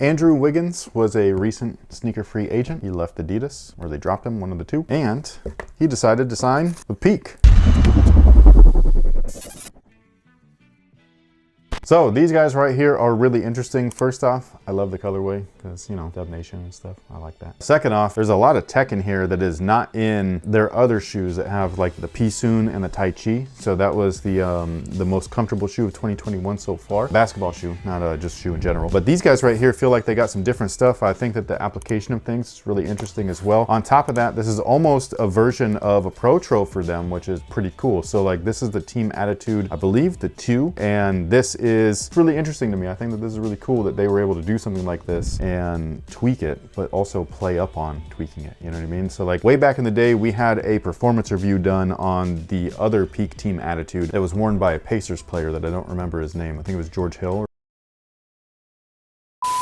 Andrew Wiggins was a recent sneaker free agent. He left Adidas, or they dropped him, one of the two, and he decided to sign with Peak. So these guys right here are really interesting. First off, I love the colorway because, you know, Dub Nation and stuff. I like that. Second off, there's a lot of tech in here that is not in their other shoes that have like the P-Soon and the Tai Chi. So that was the most comfortable shoe of 2021 so far. Basketball shoe, not just shoe in general. But these guys right here feel like they got some different stuff. I think that the application of things is really interesting as well. On top of that, this is almost a version of a Pro Tro for them, which is pretty cool. So like this is the Team Attitude, I believe the 2, and this is really interesting to me. I think that this is really cool that they were able to do something like this and tweak it, but also play up on tweaking it. You know what I mean? So like way back in the day, we had a performance review done on the other Peak Team Attitude that was worn by a Pacers player that I don't remember his name. I think it was George Hill.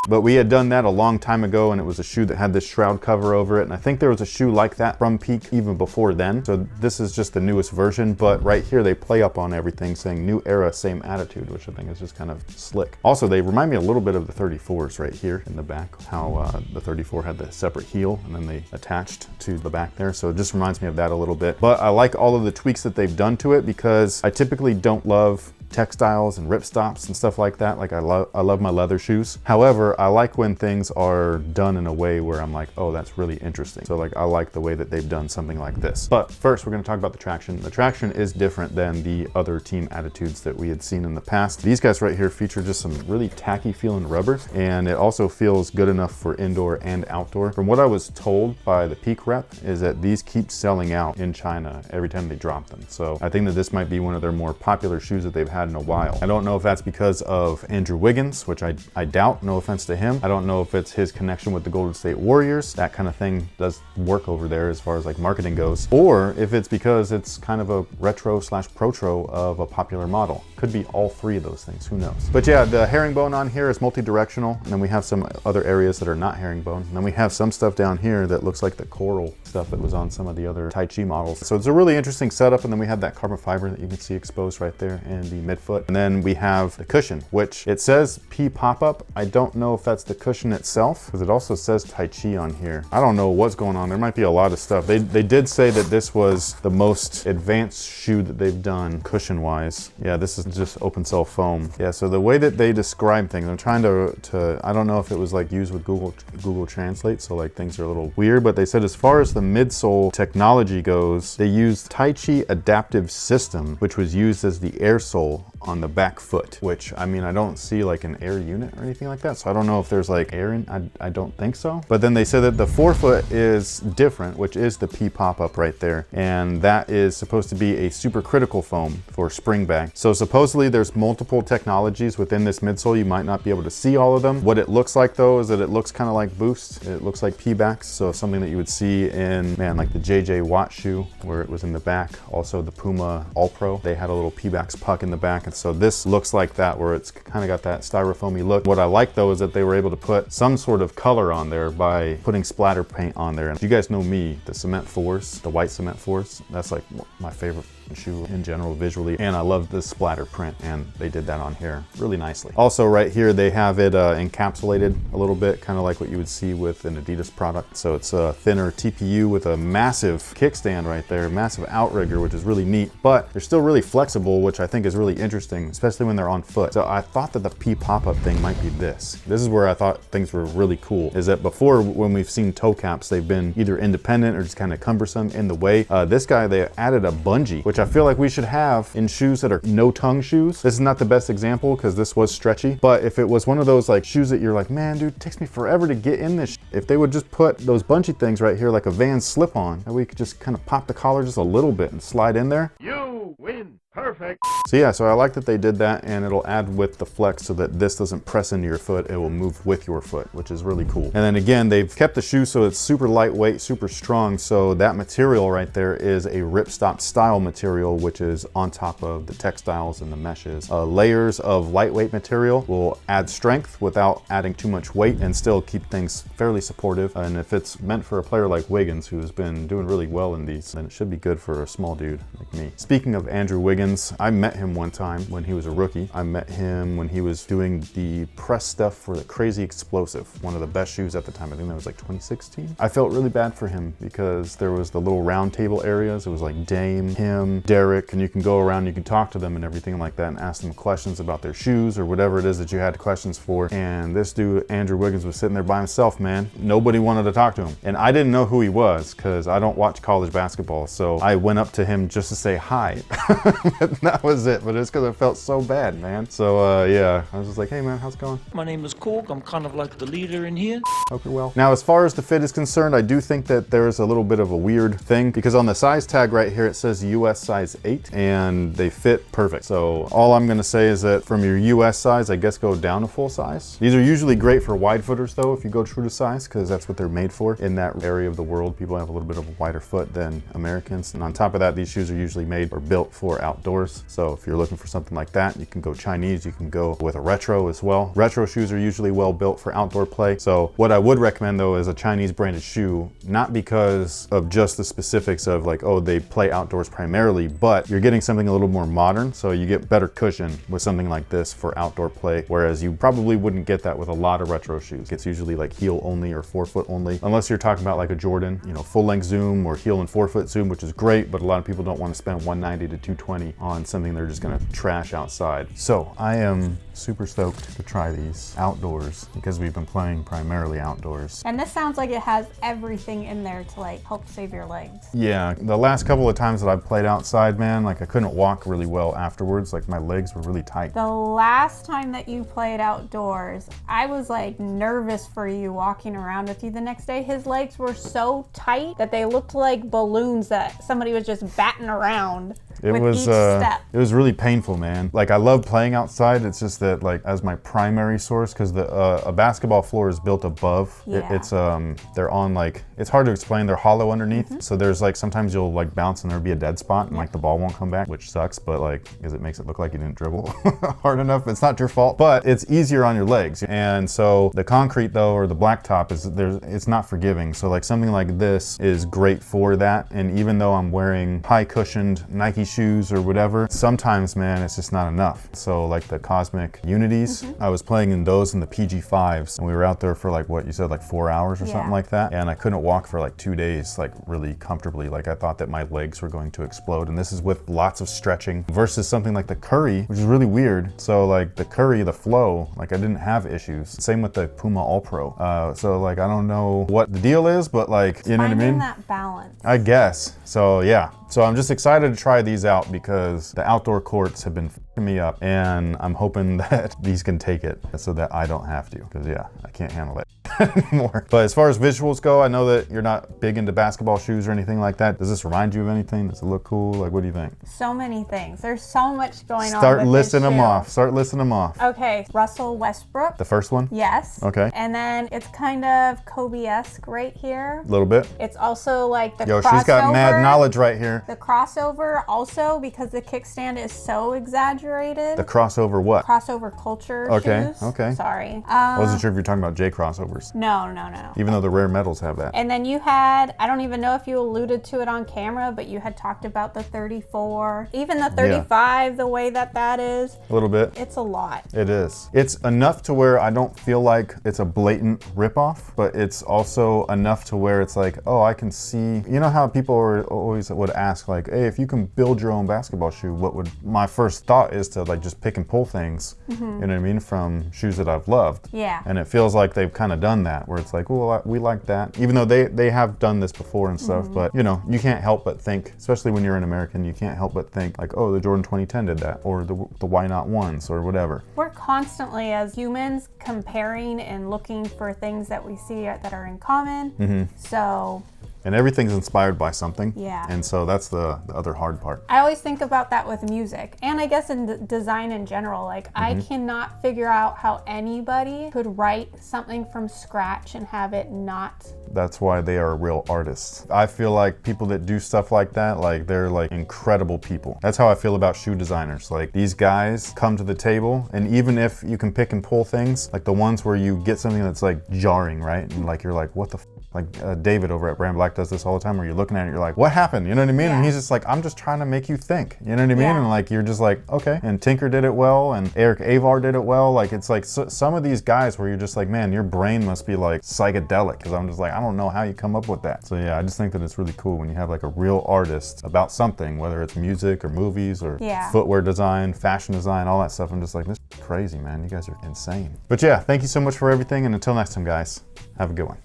But we had done that a long time ago, and it was a shoe that had this shroud cover over it. And I think there was a shoe like that from Peak even before then. So this is just the newest version, but right here they play up on everything saying new era, same attitude, which I think is just kind of slick. Also, they remind me a little bit of the 34s right here in the back, how the 34 had the separate heel and then they attached to the back there. So it just reminds me of that a little bit. But I like all of the tweaks that they've done to it because I typically don't love textiles and ripstops and stuff like that. Like I love my leather shoes. However, I like when things are done in a way where I'm like, oh, that's really interesting. So like I like the way that they've done something like this. But first we're going to talk about the traction. The traction is different than the other Team Attitudes that we had seen in the past. These guys right here feature just some really tacky feeling rubber, and it also feels good enough for indoor and outdoor. From what I was told by the Peak rep is that these keep selling out in China every time they drop them. So I think that this might be one of their more popular shoes that they've had in a while. I don't know if that's because of Andrew Wiggins, which I doubt, no offense to him. I don't know if it's his connection with the Golden State Warriors. That kind of thing does work over there as far as like marketing goes. Or if it's because it's kind of a retro / Pro Tro of a popular model. Could be all three of those things, who knows? But yeah, the herringbone on here is multi-directional, and then we have some other areas that are not herringbone. And then we have some stuff down here that looks like the coral stuff that was on some of the other Tai Chi models. So it's a really interesting setup, and then we have that carbon fiber that you can see exposed right there in the midfoot. And then we have the cushion, which it says P pop-up. I don't know if that's the cushion itself, because it also says Tai Chi on here. I don't know what's going on. There might be a lot of stuff. They did say that this was the most advanced shoe that they've done cushion-wise. Yeah, this is just open cell foam. Yeah, so the way that they describe things, I'm trying to I don't know if it was like used with Google Translate, so like things are a little weird, but they said as far as the midsole technology goes, they used Tai Chi Adaptive System, which was used as the air sole on the back foot, which I mean, I don't see like an air unit or anything like that, so I don't know if there's like air in. I don't think so. But then they said that the forefoot is different, which is the P pop-up right there, and that is supposed to be a supercritical foam for spring back. So supposedly there's multiple technologies within this midsole. You might not be able to see all of them. What it looks like though is that it looks kind of like Boost. It looks like P-backs, so something that you would see in, man, like the JJ Watt shoe where it was in the back. Also the Puma All Pro, they had a little P-backs puck in the back. And so this looks like that, where it's kind of got that styrofoamy look. What I like though is that they were able to put some sort of color on there by putting splatter paint on there. And you guys know me, the Cement Force, the white Cement Force, that's like my favorite shoe in general visually, and I love the splatter print, and they did that on here really nicely. Also right here they have it encapsulated a little bit, kind of like what you would see with an Adidas product. So it's a thinner TPU with a massive kickstand right there, massive outrigger, which is really neat, but they're still really flexible, which I think is really interesting, especially when they're on foot. So I thought that the P pop-up thing might be this. This is where I thought things were really cool, is that before when we've seen toe caps, they've been either independent or just kind of cumbersome in the way. This guy, they added a bungee, which I feel like we should have in shoes that are no tongue shoes. This is not the best example because this was stretchy, but if it was one of those like shoes that you're like, man, dude, it takes me forever to get in this. If they would just put those bungee things right here like a Vans slip-on, and we could just kind of pop the collar just a little bit and slide in there. You win. Perfect. So yeah, so I like that they did that, and it'll add with the flex so that this doesn't press into your foot, it will move with your foot, which is really cool. And then again, they've kept the shoe so it's super lightweight, super strong, so that material right there is a ripstop style material, which is on top of the textiles and the meshes. Layers of lightweight material will add strength without adding too much weight and still keep things fairly supportive. And if it's meant for a player like Wiggins, who's been doing really well in these, then it should be good for a small dude like me. Speaking of Andrew Wiggins, Wiggins, I met him one time when he was a rookie. I met him when he was doing the press stuff for the Crazy Explosive, one of the best shoes at the time. I think that was like 2016. I felt really bad for him because there was the little round table areas. It was like Dame, him, Derek, and you can go around, you can talk to them and everything like that and ask them questions about their shoes or whatever it is that you had questions for. And this dude, Andrew Wiggins, was sitting there by himself, man. Nobody wanted to talk to him. And I didn't know who he was because I don't watch college basketball. So I went up to him just to say hi. That was it, but it's because I felt so bad, man. So yeah, I was just like, hey man, how's it going? My name is Cork. I'm kind of like the leader in here. Hope you're well. Now, as far as the fit is concerned, I do think that there's a little bit of a weird thing because on the size tag right here, it says US size 8 and they fit perfect. So all I'm gonna say is that from your US size, I guess go down to full size. These are usually great for wide footers though, if you go true to size, because that's what they're made for. In that area of the world, people have a little bit of a wider foot than Americans. And on top of that, these shoes are usually made or built for outdoors. So if you're looking for something like that, you can go Chinese, you can go with a retro as well. Retro shoes are usually well built for outdoor play. So what I would recommend though is a Chinese branded shoe, not because of just the specifics of like, oh, they play outdoors primarily, but you're getting something a little more modern. So you get better cushion with something like this for outdoor play, whereas you probably wouldn't get that with a lot of retro shoes. It's usually like heel only or forefoot only, unless you're talking about like a Jordan, you know, full length zoom or heel and forefoot zoom, which is great, but a lot of people don't want to spend 190 to 220 on something they're just gonna trash outside. So I am super stoked to try these outdoors because we've been playing primarily outdoors. And this sounds like it has everything in there to like help save your legs. Yeah, the last couple of times that I've played outside, man, like I couldn't walk really well afterwards. Like my legs were really tight. The last time that you played outdoors, I was like nervous for you walking around with you the next day. His legs were so tight that they looked like balloons that somebody was just batting around. It was really painful, man. Like I love playing outside. It's just that like as my primary source, because a basketball floor is built above. Yeah. They're on like, it's hard to explain. They're hollow underneath. So there's like, sometimes you'll like bounce and there'll be a dead spot and like the ball won't come back, which sucks, but like, because it makes it look like you didn't dribble hard enough. It's not your fault, but it's easier on your legs. And so the concrete though, or the blacktop it's not forgiving. So like something like this is great for that. And even though I'm wearing high cushioned Nike shoes or whatever, sometimes, man, it's just not enough. So like the Cosmic Unities, I was playing in those in the PG5s and we were out there for like what you said, like 4 hours or something like that. And I couldn't walk for like 2 days, like really comfortably. Like I thought that my legs were going to explode. And this is with lots of stretching versus something like the Curry, which is really weird. So like the Curry, the Flow, like I didn't have issues. Same with the Puma All Pro. So like, I don't know what the deal is, but like, you know what I mean? Finding that balance. I guess. So yeah. So I'm just excited to try these out because the outdoor courts have been f***ing me up and I'm hoping that these can take it so that I don't have to, because yeah, I can't handle it anymore. But as far as visuals go, I know that you're not big into basketball shoes or anything like that. Does this remind you of anything? Does it look cool? Like, what do you think? So many things. There's so much going on. Start listing them off. Start listing them off. Okay, Russell Westbrook. The first one? Yes. Okay. And then it's kind of Kobe-esque right here. A little bit. It's also like the Yo, crossover. she's got mad knowledge right here. The crossover also, because the kickstand is so exaggerated. The crossover what? Crossover culture shoes. Okay. Sorry. I wasn't sure if you're talking about J crossovers. No. Even though the rare metals have that. And then you had, I don't even know if you alluded to it on camera, but you had talked about the 34. Even the 35, the way that is. A little bit. It's a lot. It is. It's enough to where I don't feel like it's a blatant ripoff, but it's also enough to where it's like, oh, I can see, you know how people always would ask like, hey, if you can build your own basketball shoe, what would, my first thought is to like just pick and pull things, you know what I mean, from shoes that I've loved. Yeah. And it feels like they've kind of done that, where it's like, well, we like that, even though they have done this before and stuff, but you know, you can't help but think, especially when you're an American, you can't help but think like, oh, the Jordan 2010 did that, or the Why Not ones, or whatever. We're constantly, as humans, comparing and looking for things that we see that are in common. So And everything's inspired by something. Yeah. And so that's the other hard part. I always think about that with music, and I guess in design in general. Like, I cannot figure out how anybody could write something from scratch and have it not. That's why they are real artists. I feel like people that do stuff like that, like, they're like incredible people. That's how I feel about shoe designers. Like, these guys come to the table, and even if you can pick and pull things, like the ones where you get something that's like jarring, right? And like, you're like, what the f Like David over at Brand Black does this all the time, where you're looking at it, you're like, what happened? You know what I mean? Yeah. And he's just like, I'm just trying to make you think. You know what I mean? Yeah. And like, you're just like, okay. And Tinker did it well, and Eric Avar did it well. Like, it's like some of these guys where you're just like, man, your brain must be like psychedelic, because I'm just like, I don't know how you come up with that. So yeah, I just think that it's really cool when you have like a real artist about something, whether it's music or movies or footwear design, fashion design, all that stuff. I'm just like, this is crazy, man. You guys are insane. But yeah, thank you so much for everything, and until next time, guys, have a good one.